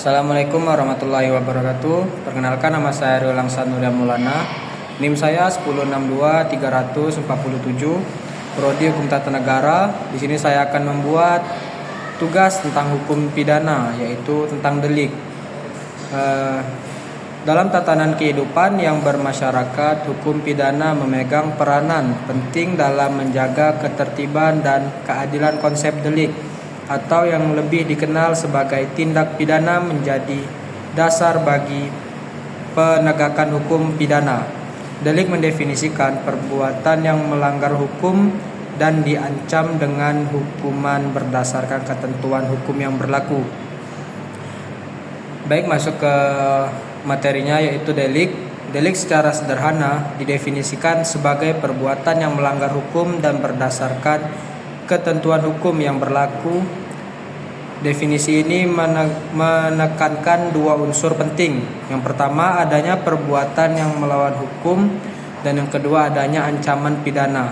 Assalamualaikum warahmatullahi wabarakatuh. Perkenalkan, nama saya Rio Langsan Nurya Maulana. NIM saya 1062347, Prodi Hukum Tata Negara. Di sini saya akan membuat tugas tentang hukum pidana, yaitu tentang delik. Dalam tatanan kehidupan yang bermasyarakat, hukum pidana memegang peranan penting dalam menjaga ketertiban dan keadilan. Konsep delik atau yang lebih dikenal sebagai tindak pidana menjadi dasar bagi penegakan hukum pidana. Delik mendefinisikan perbuatan yang melanggar hukum dan diancam dengan hukuman berdasarkan ketentuan hukum yang berlaku. Baik, masuk ke materinya, yaitu delik. Delik secara sederhana didefinisikan sebagai perbuatan yang melanggar hukum dan berdasarkan ketentuan hukum yang berlaku. Definisi ini menekankan dua unsur penting. Yang pertama, adanya perbuatan yang melawan hukum, dan yang kedua, adanya ancaman pidana.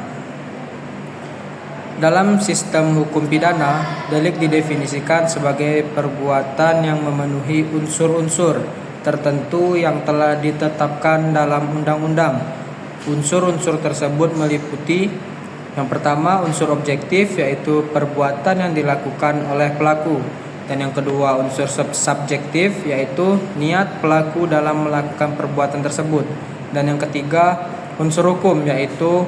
Dalam sistem hukum pidana, delik didefinisikan sebagai perbuatan yang memenuhi unsur-unsur tertentu yang telah ditetapkan dalam undang-undang. Unsur-unsur tersebut meliputi: yang pertama, unsur objektif, yaitu perbuatan yang dilakukan oleh pelaku. Dan yang kedua, unsur subjektif, yaitu niat pelaku dalam melakukan perbuatan tersebut. Dan yang ketiga, unsur hukum, yaitu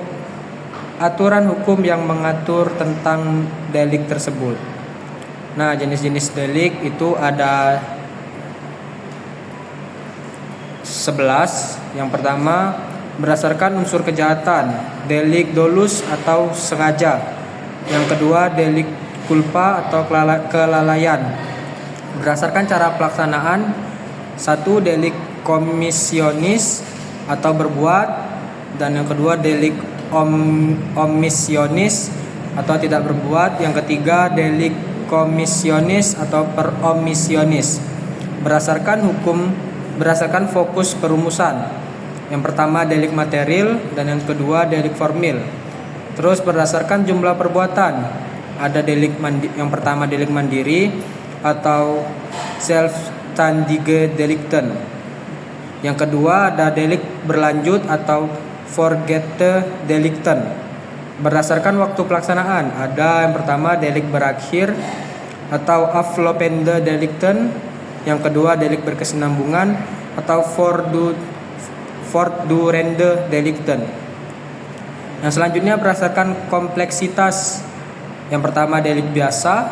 aturan hukum yang mengatur tentang delik tersebut. Nah, jenis-jenis delik itu ada 11. Yang pertama, berdasarkan unsur kejahatan, delik dolus atau sengaja. Yang kedua, delik culpa atau kelalaian. Berdasarkan cara pelaksanaan, 1. Delik komisionis atau berbuat, dan yang kedua, delik omisionis atau tidak berbuat. Yang ketiga, delik komisionis atau peromisionis. Berdasarkan fokus perumusan. Yang pertama, delik material, dan yang kedua, delik formil. Terus berdasarkan jumlah perbuatan, ada yang pertama delik mandiri atau selbstständige Delikten. Yang kedua, ada delik berlanjut atau fortsatte Delikten. Berdasarkan waktu pelaksanaan, ada yang pertama delik berakhir atau aflopende Delikten. Yang kedua, delik berkesinambungan atau voortdurende Delikten. Yang selanjutnya berdasarkan kompleksitas. Yang pertama, delik biasa,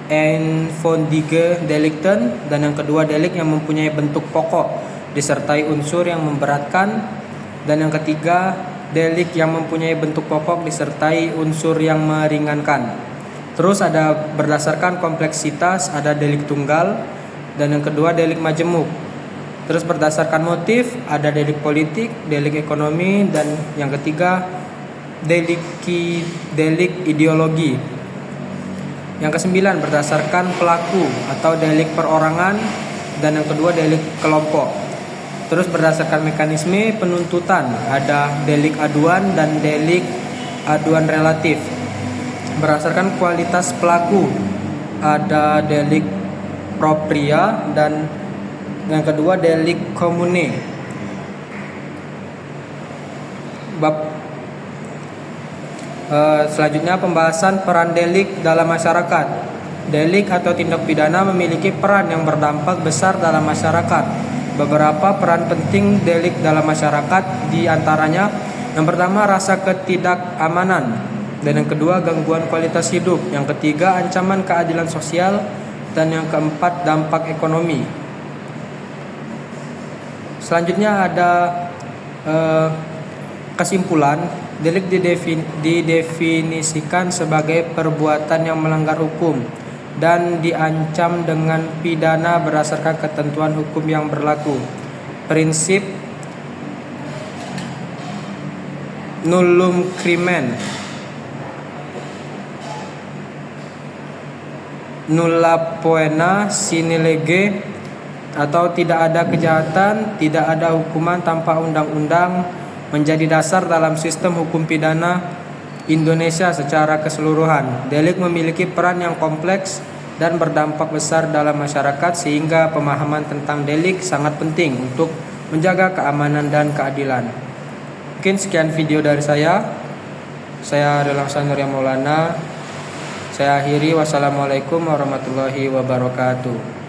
eenvoudige Delikten, dan yang kedua, delik yang mempunyai bentuk pokok disertai unsur yang memberatkan, dan yang ketiga, delik yang mempunyai bentuk pokok disertai unsur yang meringankan. Terus ada berdasarkan kompleksitas, ada delik tunggal, dan yang kedua, delik majemuk. Terus berdasarkan motif, ada delik politik, delik ekonomi, dan yang ketiga, delik ideologi. Yang kesembilan, berdasarkan pelaku atau delik perorangan, dan yang kedua, delik kelompok. Terus berdasarkan mekanisme penuntutan, ada delik aduan dan delik aduan relatif. Berdasarkan kualitas pelaku, ada delik propria, dan yang kedua, delik komune. Selanjutnya, pembahasan peran delik dalam masyarakat. Delik atau tindak pidana memiliki peran yang berdampak besar dalam masyarakat. Beberapa peran penting delik dalam masyarakat diantaranya: yang pertama, rasa ketidakamanan, dan yang kedua, gangguan kualitas hidup. Yang ketiga, ancaman keadilan sosial, dan yang keempat, dampak ekonomi. Selanjutnya ada kesimpulan. Delik didefinisikan sebagai perbuatan yang melanggar hukum dan diancam dengan pidana berdasarkan ketentuan hukum yang berlaku. Prinsip nullum crimen, nulla poena sine lege, atau tidak ada kejahatan, tidak ada hukuman tanpa undang-undang, menjadi dasar dalam sistem hukum pidana Indonesia secara keseluruhan. Delik memiliki peran yang kompleks dan berdampak besar dalam masyarakat, sehingga pemahaman tentang delik sangat penting untuk menjaga keamanan dan keadilan. Mungkin sekian video dari saya. Saya adalah Sanur Maulana. Saya akhiri. Wassalamualaikum warahmatullahi wabarakatuh.